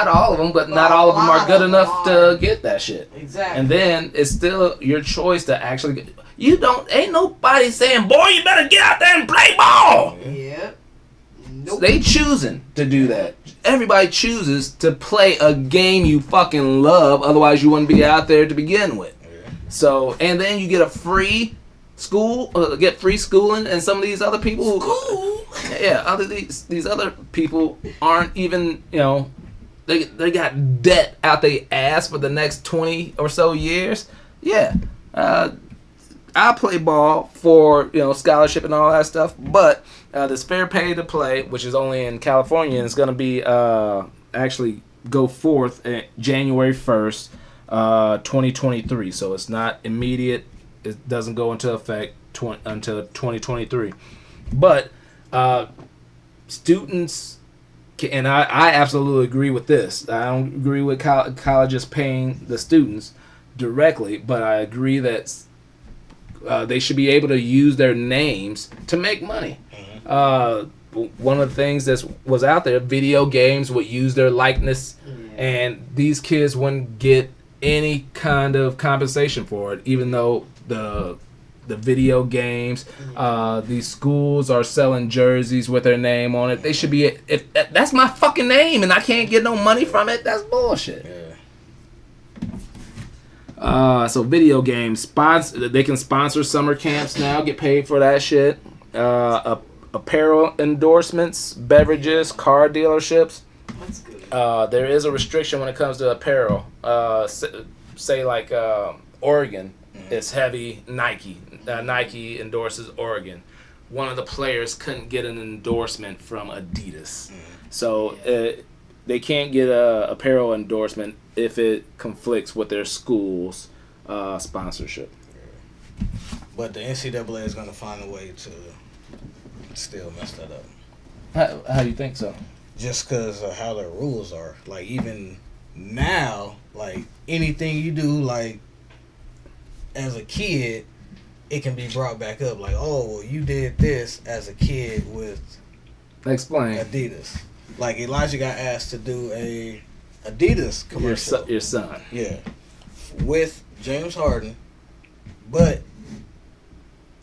all of them, but not all of them are good enough to get that shit. Exactly. And then it's still your choice to actually. Ain't nobody saying, "Boy, you better get out there and play ball." Yeah. Nope. They choosing to do that. Everybody chooses to play a game you fucking love. Otherwise, you wouldn't be out there to begin with. So, and then you get a free school, get free schooling, and some of these other people, these other people aren't even, they got debt out their ass for the next 20 or so years. Yeah, I'll play ball for scholarship and all that stuff, but this Fair Pay to Play, which is only in California, is going to be actually go forth January 1st. 2023, so it's not immediate. It doesn't go into effect until 2023. But students and I absolutely agree with this. I don't agree with colleges paying the students directly, but I agree that they should be able to use their names to make money. One of the things that was out there, video games would use their likeness, and these kids wouldn't get any kind of compensation for it, even though the video games, these schools are selling jerseys with their name on it. They should be, if that's my fucking name and I can't get no money from it, that's bullshit. So video games, they can sponsor summer camps now, get paid for that shit. Apparel endorsements, beverages, car dealerships. That's good. There is a restriction when it comes to apparel. Say like Oregon, it's heavy Nike. Nike endorses Oregon. One of the players couldn't get an endorsement from Adidas. So they can't get a apparel endorsement if it conflicts with their school's sponsorship. But the NCAA is going to find a way to still mess that up. How do you think so? Just because of how their rules are. Like, even now, like, anything you do, like, as a kid, it can be brought back up. Like, oh, well, you did this as a kid with Explain. Adidas. Like, Elijah got asked to do a Adidas commercial. Your son. Yeah. With James Harden, but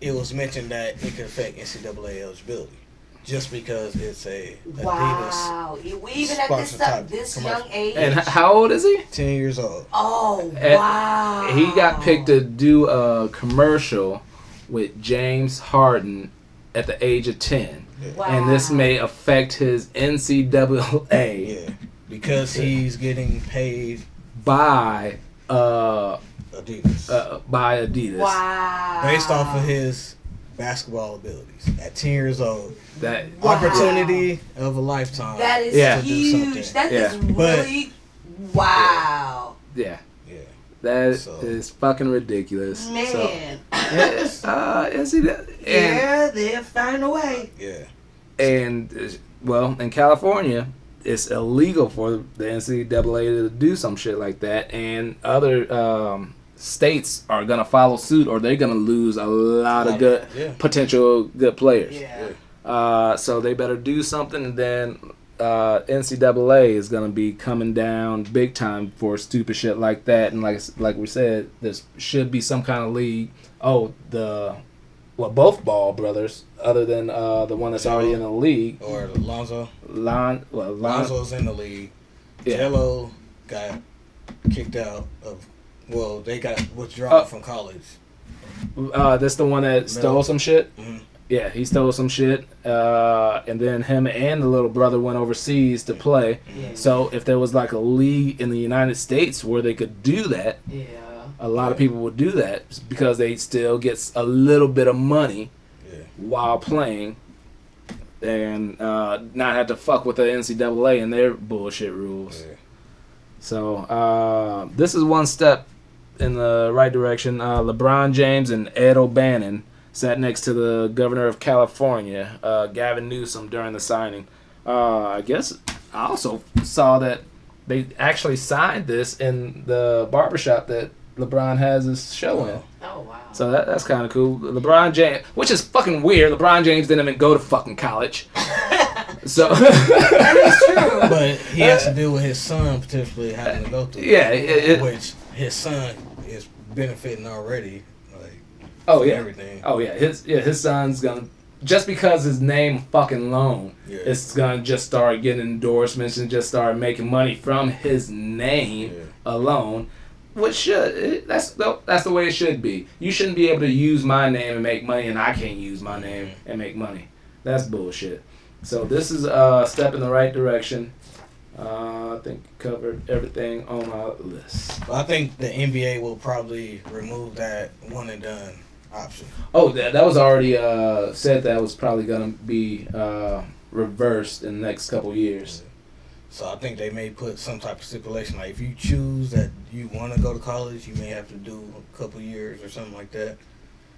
it was mentioned that it could affect NCAA eligibility. Just because it's a Adidas. Wow. We even at this young age. And how old is he? 10 years old. Oh, wow. He got picked to do a commercial with James Harden at the age of 10. Wow. And this may affect his NCAA. Yeah, because he's getting paid by Adidas. by Adidas. Wow. Based off of his basketball abilities. At 10 years old. That Opportunity of a lifetime. That is Yeah. huge. That is really wow. yeah. Yeah. That is fucking ridiculous. Man. So, Yeah, they'll find a way. Yeah. And well, in California, it's illegal for the NCAA to do some shit like that, and other states are gonna follow suit, or they're gonna lose a lot of good potential good players. Yeah. So they better do something. And then NCAA is gonna be coming down big time for stupid shit like that. And like we said, there should be some kind of league. Both Ball brothers, other than the one that's already in the league. Or Lonzo. Lonzo's in the league. Yeah. Jello got kicked out of. Well, they got withdrawn from college. That's the one that stole some shit. Mm-hmm. Yeah, he stole some shit, and then him and the little brother went overseas to play. Yeah. So if there was like a league in the United States where they could do that, a lot of people would do that because they still get a little bit of money while playing, and not have to fuck with the NCAA and their bullshit rules. Yeah. So this is one step in the right direction. LeBron James and Ed O'Bannon sat next to the governor of California, Gavin Newsom, during the signing. I guess I also saw that they actually signed this in the barbershop that LeBron has his show in. Oh, wow. So that's kind of cool. LeBron James, which is fucking weird. LeBron James didn't even go to fucking college. So That is true. But he has to deal with his son potentially having to go through. Yeah, which his son is benefiting already. Oh yeah, everything. Oh yeah, his son's gonna, just because his name fucking alone, it's gonna just start getting endorsements and just start making money from his name alone, which that's the way it should be. You shouldn't be able to use my name and make money, and I can't use my name and make money. That's bullshit. So this is a step in the right direction. I think covered everything on my list. I think the NBA will probably remove that one and done option. Oh, that was already said. That was probably gonna be reversed in the next couple years. So I think they may put some type of stipulation, like if you choose that you want to go to college, you may have to do a couple years or something like that.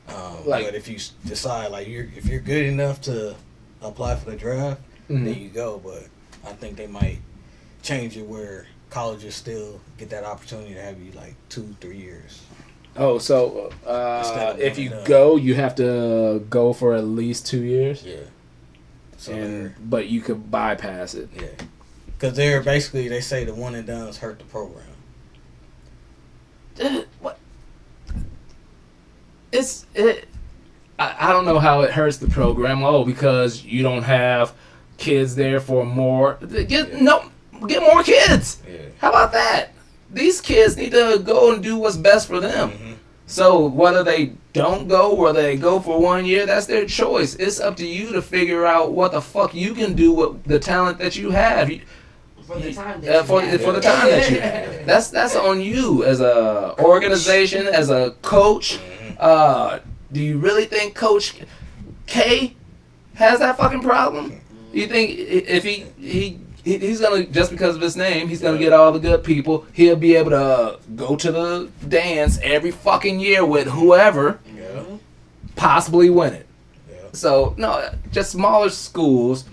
But if you decide if you're good enough to apply for the draft, then you go. But I think they might change it where colleges still get that opportunity to have you 2-3 years. Oh, so if you go, you have to go for at least 2 years? Yeah. So but you could bypass it. Yeah. Because they say the one and dones hurt the program. What? I don't know how it hurts the program. Oh, because you don't have kids there for more. Get more kids. Yeah. How about that? These kids need to go and do what's best for them. Mm-hmm. So whether they don't go or they go for 1 year, that's their choice. It's up to you to figure out what the fuck you can do with the talent that you have. For the time that you have. That's on you as a organization, as a coach. Do you really think Coach K has that fucking problem? You think if he's gonna, just because of his name, he's gonna get all the good people, he'll be able to go to the dance every fucking year with whoever, possibly win it. So no, just smaller schools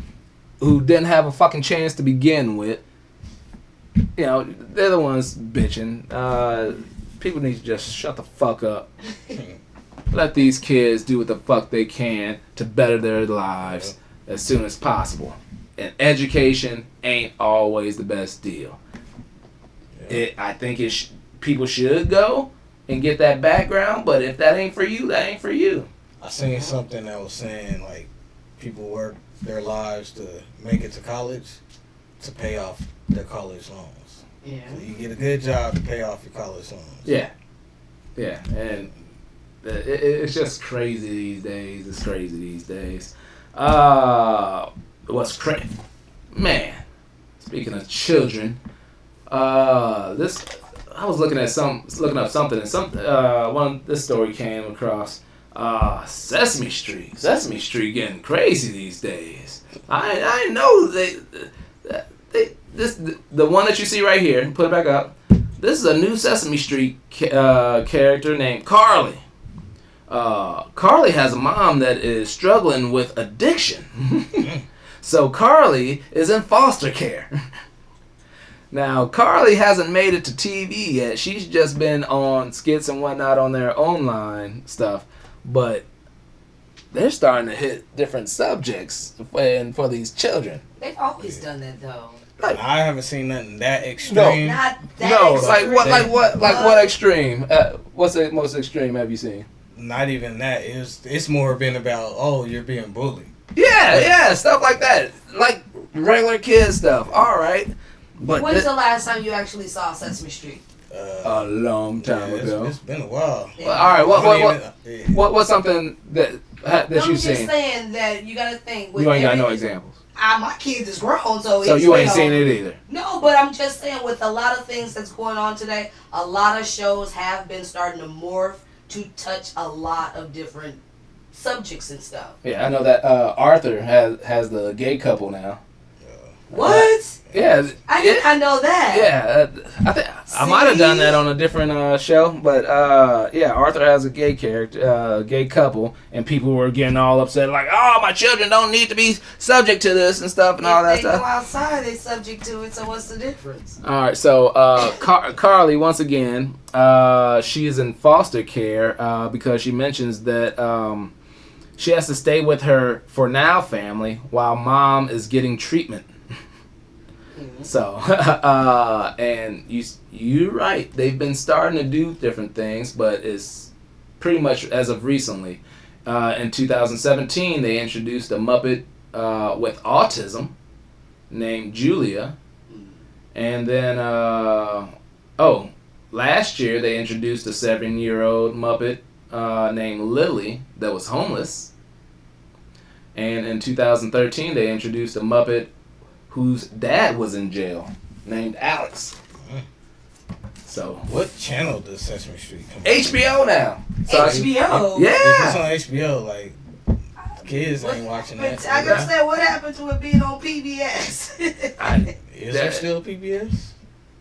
who didn't have a fucking chance to begin with, they're the ones bitching. People need to just shut the fuck up. Let these kids do what the fuck they can to better their lives as soon as possible. And education ain't always the best deal. I think people should go and get that background, but if that ain't for you, that ain't for you. I seen something that was saying people work their lives to make it to college to pay off their college loans. Yeah. So you get a good job to pay off your college loans. Yeah. Yeah, and it's just crazy these days. It's crazy these days. What's crazy? Man, speaking of children, this I was looking up something, and this story came across. Sesame Street. Sesame Street getting crazy these days. I know the one that you see right here. Put it back up. This is a new Sesame Street character named Carly. Carly has a mom that is struggling with addiction. So Carly is in foster care. Now, Carly hasn't made it to TV yet. She's just been on skits and whatnot on their online stuff. But they're starting to hit different subjects for these children. They've always done that, though. Like, I haven't seen nothing that extreme. No, not that extreme. extreme. What extreme? What's the most extreme have you seen? Not even that. It's more been about, you're being bullied. Yeah, stuff like that. Like regular kid stuff. All right. But when's the last time you actually saw Sesame Street? A long time ago. It's been a while. Yeah. Well, all right. What's something that you've seen? I'm just saying that you gotta think. You ain't got no examples. My kids is grown, so you ain't seen it either. No, but I'm just saying with a lot of things that's going on today, a lot of shows have been starting to morph to touch a lot of different subjects and stuff. Yeah, I know that Arthur has the gay couple now. What? Yeah, I did not know that. Yeah, I think I might have done that on a different show, but Arthur has a gay character, gay couple, and people were getting all upset, like, "Oh, my children don't need to be subject to this and stuff and all that stuff." If they go outside, they subject to it. So what's the difference? All right, so Carly, once again, she is in foster care because she mentions that she has to stay with her for now family while mom is getting treatment. So, and you're right. They've been starting to do different things, but it's pretty much as of recently. In 2017, they introduced a Muppet with autism named Julia. And then, last year they introduced a 7-year-old Muppet named Lily that was homeless. And in 2013, they introduced a Muppet whose dad was in jail, named Alex. So what channel does Sesame Street come on? HBO now. So HBO? Yeah. If it's on HBO, like, kids ain't watching that. I understand what happened to it being on PBS. Is there still PBS?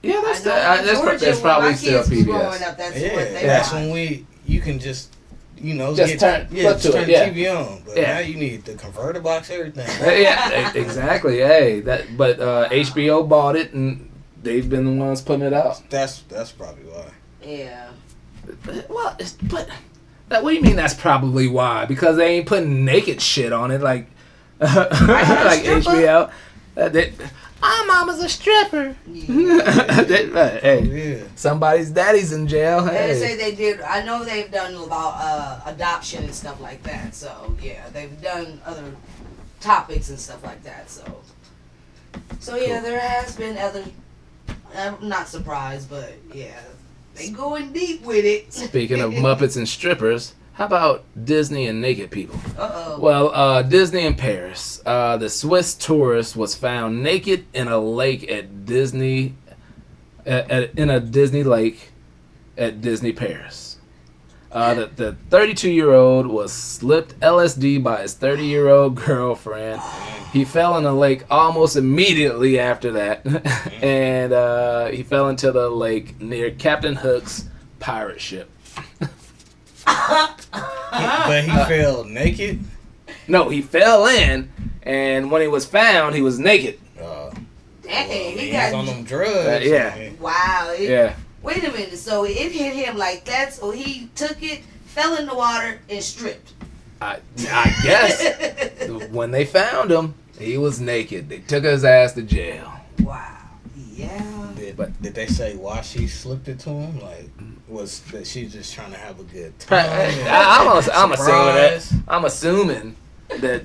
Yeah, there's probably still PBS. That's when you can just turn the TV on. But now you need the converter box, everything. Yeah, exactly. Hey, but HBO bought it and they've been the ones putting it out. That's probably why. Yeah. What do you mean? That's probably why? Because they ain't putting naked shit on it like HBO. Our mama's a stripper. Yeah. Somebody's daddy's in jail. They say they did. I know they've done about adoption and stuff like that. So yeah, they've done other topics and stuff like that. So yeah, there has been other. I'm not surprised, but yeah, they going deep with it. Speaking of Muppets and strippers, how about Disney and naked people? Uh-oh. Well, Disney in Paris. The Swiss tourist was found naked in a lake at Disney, in a Disney lake at Disney Paris. The 32-year-old was slipped LSD by his 30-year-old girlfriend. He fell in the lake almost immediately after that, and he fell into the lake near Captain Hook's pirate ship. But he fell naked? No, he fell in, and when he was found, he was naked. Dang, he got on them drugs. Yeah. Wow. Yeah. Wait a minute. So it hit him like that. So he took it, fell in the water, and stripped. I guess when they found him, he was naked. They took his ass to jail. Wow. Yeah. Did they say why she slipped it to him? Like, was that she just trying to have a good time? I'm assuming that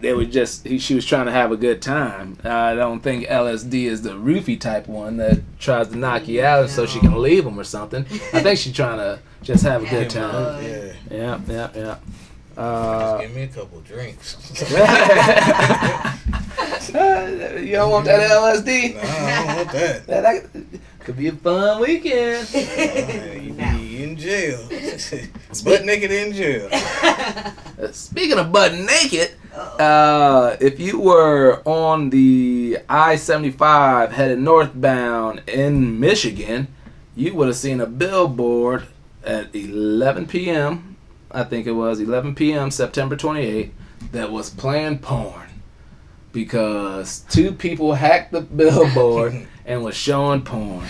they were she was trying to have a good time. I don't think LSD is the roofie type one that tries to knock you out so she can leave him or something. I think she's trying to just have a good time. Yeah. Yeah. Just give me a couple drinks. You don't want that LSD? Nah, I don't want that. That could be a fun weekend. You be in jail. Butt naked in jail. Speaking of butt naked, if you were on the I-75 headed northbound in Michigan, you would have seen a billboard at 11 p.m. I think it was 11 p.m. September 28th that was playing porn because two people hacked the billboard and was showing porn.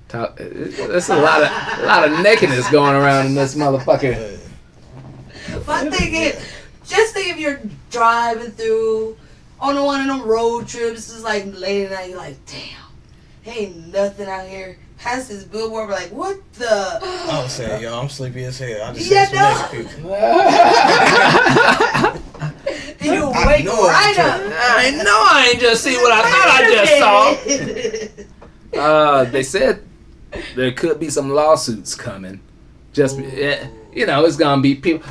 There's a lot of nakedness going around in this motherfucker. But I'm thinking, just think if you're driving through on one of them road trips, it's like late at night, you're like, damn, ain't nothing out here. Past this billboard, we're like, what the? I'm saying, yo, I'm sleepy as hell. I just Yeah, said some naked people. You wake right up. I know I ain't just see what I thought I just saw. They said there could be some lawsuits coming. Just it's gonna be people.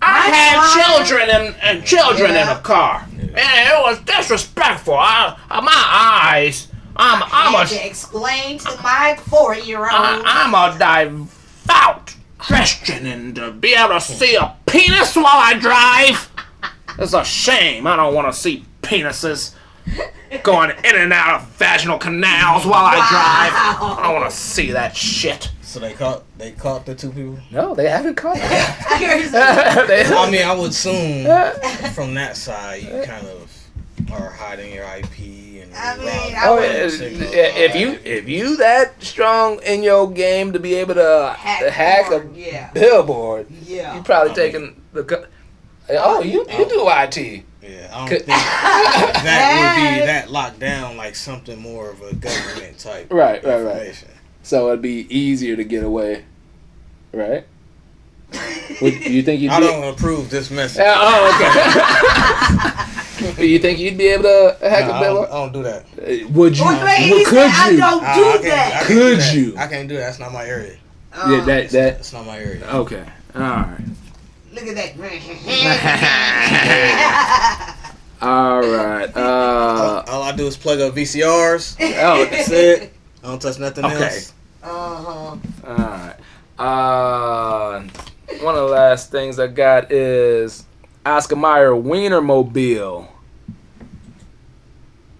I had children in a car. And it was disrespectful. My eyes. I'm to explain to my 4-year-old. I'm a devout Christian, and to be able to see a penis while I drive, it's a shame. I don't want to see penises going in and out of vaginal canals while I drive. I don't want to see that shit. So they caught the two people? No, they haven't caught them. I mean, I would assume from that side you kind of are hiding your IP. If you that strong in your game to be able to hack a billboard, you probably taking the. You do IT. Yeah, I don't think that would be that locked down like something more of a government type. Right. So it'd be easier to get away, right? You think you'd? I don't approve this message. Okay. You think you'd be able to hack a billboard? I don't do that. Would you? Could you? I don't do that. Could you? I can't do that. That's not my area. Yeah, that's not my area. Okay. All right. Look at that. All right. All I do is plug up VCRs. That's it. I don't touch nothing else. All right. One of the last things I got is Oscar Mayer Wienermobile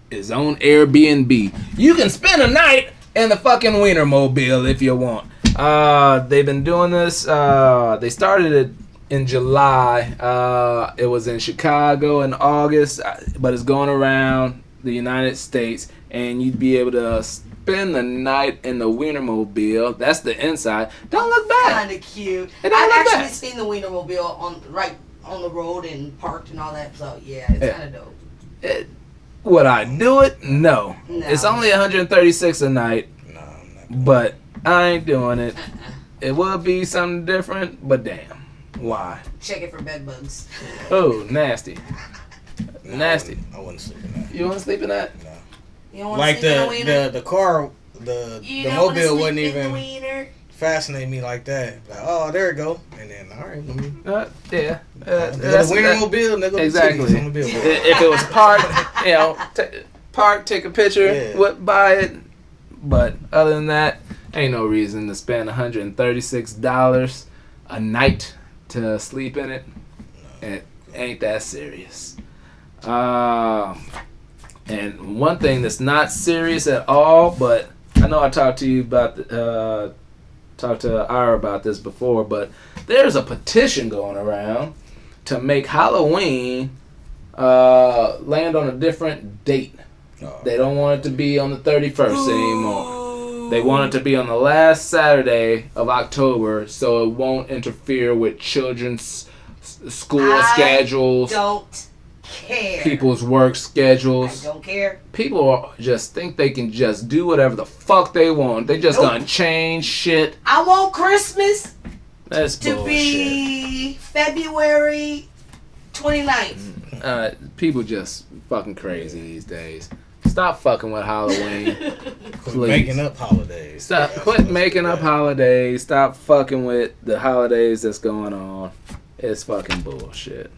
is on Airbnb. You can spend a night in the fucking Wienermobile if you want. They've been doing this. They started it in July. It was in Chicago in August, but it's going around the United States, and you'd be able to spend the night in the Wienermobile. That's the inside. Don't look bad. Kind of cute. I've actually seen the Wienermobile on the road and parked and all that. So yeah, it's kind of dope. Would I do it? No. It's only $136 a night. No, I'm not. But I ain't doing it. It would be something different, but damn. Why? Check it for bed bugs. Oh, nasty. No, Nasty. I wouldn't sleep in that. You want to sleep in that? No. You don't want Like to sleep in a wiener? the car, the mobile wouldn't even wiener? fascinate me like that. Like, oh, there it go. And then, all right, let me. Yeah. The Wienermobile, nigga. Exactly. On the billboard. If it was parked, take a picture, buy it. But other than that, ain't no reason to spend $136 a night to sleep in it. It ain't that serious. And one thing that's not serious at all, but I know I talked to you about talked to Ira about this before, but there's a petition going around to make Halloween land on a different date. They don't want it to be on the 31st anymore. They want it to be on the last Saturday of October so it won't interfere with children's school schedules. Don't care. People's work schedules. I don't care. People just think they can just do whatever the fuck they want. They just gonna change shit. I want Christmas That's to bullshit. be February 29th. People just fucking crazy these days. It's Stop fucking with Halloween. Quit Please. making up holidays. Stop. That's Quit what's making up bad. holidays. Stop fucking with the holidays that's going on. It's fucking bullshit.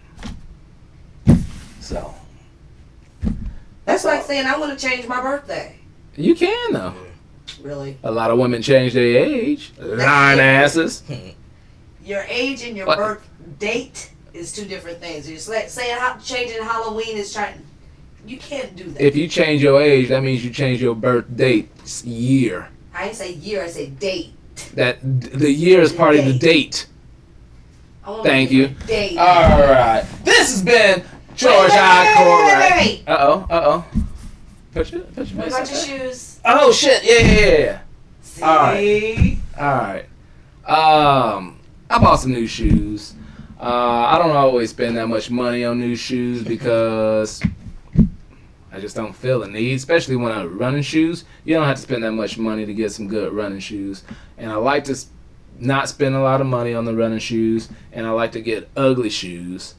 So. That's like saying I want to change my birthday. You can, though. Really? A lot of women change their age. Lying asses. Your age and your What? birth date is two different things. You're just like saying changing Halloween is trying. You can't do that. If you change your age, that means you change your birth date year. I didn't say year. I said date. That the year is part of the date. I want Thank a you. different Date. All right. This has been George I. Cortright. Wait. Uh-oh. Put your What face about like your that. shoes? Oh, shit. Yeah. See? All right. I bought some new shoes. I don't always spend that much money on new shoes because I just don't feel the need, especially when I'm running shoes. You don't have to spend that much money to get some good running shoes. And I like to not spend a lot of money on the running shoes, and I like to get ugly shoes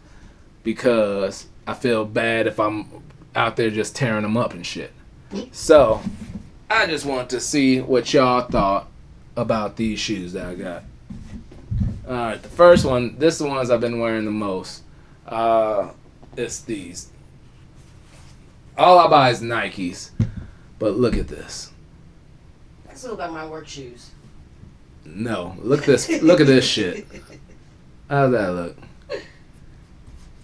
because I feel bad if I'm out there just tearing them up and shit. So, I just want to see what y'all thought about these shoes that I got. Alright, the first one, this is the ones I've been wearing the most. It's these. All I buy is Nikes. But look at this. That's look like my work shoes. No, look this. Look at this shit. How's that look?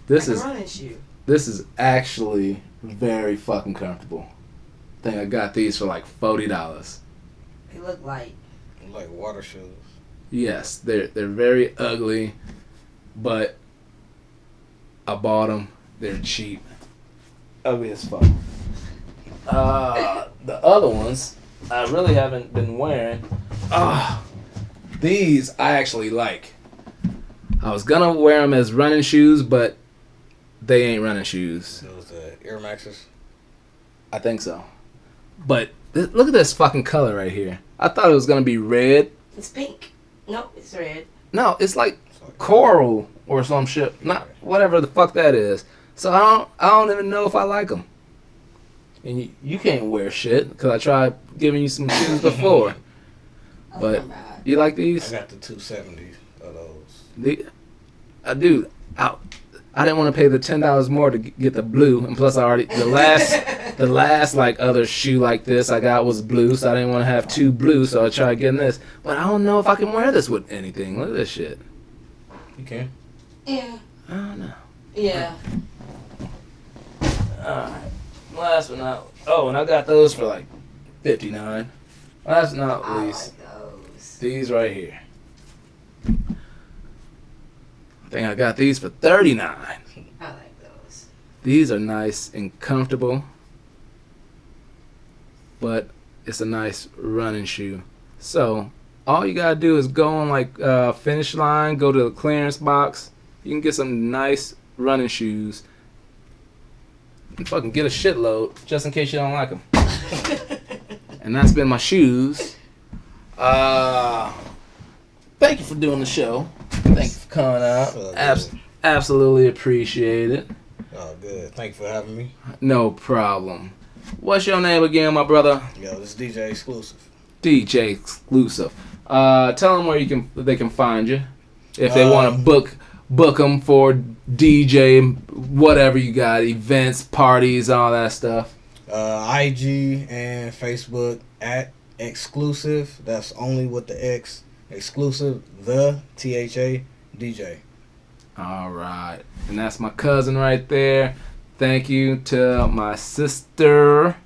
This like is a running shoe. this is actually very fucking comfortable. I think I got these for like $40. They look like. Like water shoes. Yes, they're very ugly, but I bought them. They're cheap. Ugly as fuck. The other ones I really haven't been wearing. These I actually like. I was gonna wear them as running shoes, but they ain't running shoes. Those Air Maxes. I think so. But look at this fucking color right here. I thought it was gonna be red. It's pink. Nope, it's red. No, it's like coral or some shit. Not whatever the fuck that is. So I don't even know if I like them. And you can't wear shit because I tried giving you some shoes before. But you like I these? got the 270s of those. Dude, I didn't want to pay the $10 more to get the blue, and plus I already the last like other shoe like this I got was blue, so I didn't want to have two blue, so I tried getting this. But I don't know if I can wear this with anything. Look at this shit. You can. Yeah. I don't know. Yeah. Alright. Last but not and I got those for like $59. Last but not I least, like those. these right here. I think I got these for $39. I like those. These are nice and comfortable, but it's a nice running shoe. So all you gotta do is go on like finish line, go to the clearance box. You can get some nice running shoes and fucking get a shitload just in case you don't like them. And that's been my shoes. Thank you for doing the show. Thank you for coming out. So good. Absolutely appreciate it. Oh, good. Thank you for having me. No problem. What's your name again, my brother? Yo, this is DJ Xclusive. DJ Exclusive. Tell them where they can find you if they want to book them for DJ, whatever you got, events, parties, all that stuff. IG and Facebook at Xclusive. That's only with the X. Exclusive, the THA DJ. All right. And that's my cousin right there. Thank you to my sister.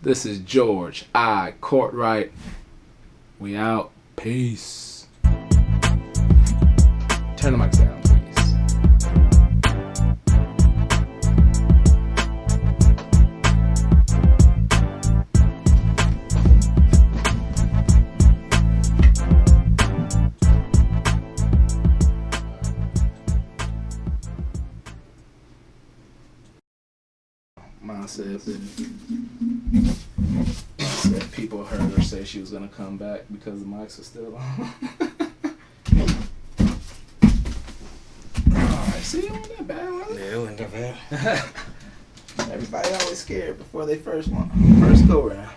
This is George I. Cortright. We out. Peace. Turn the mic down, please. Mom said people heard her say she was gonna come back because the mics are still on. Alright, see, it wasn't that bad, was it? Yeah, it wasn't that bad. Everybody always scared before they first go round.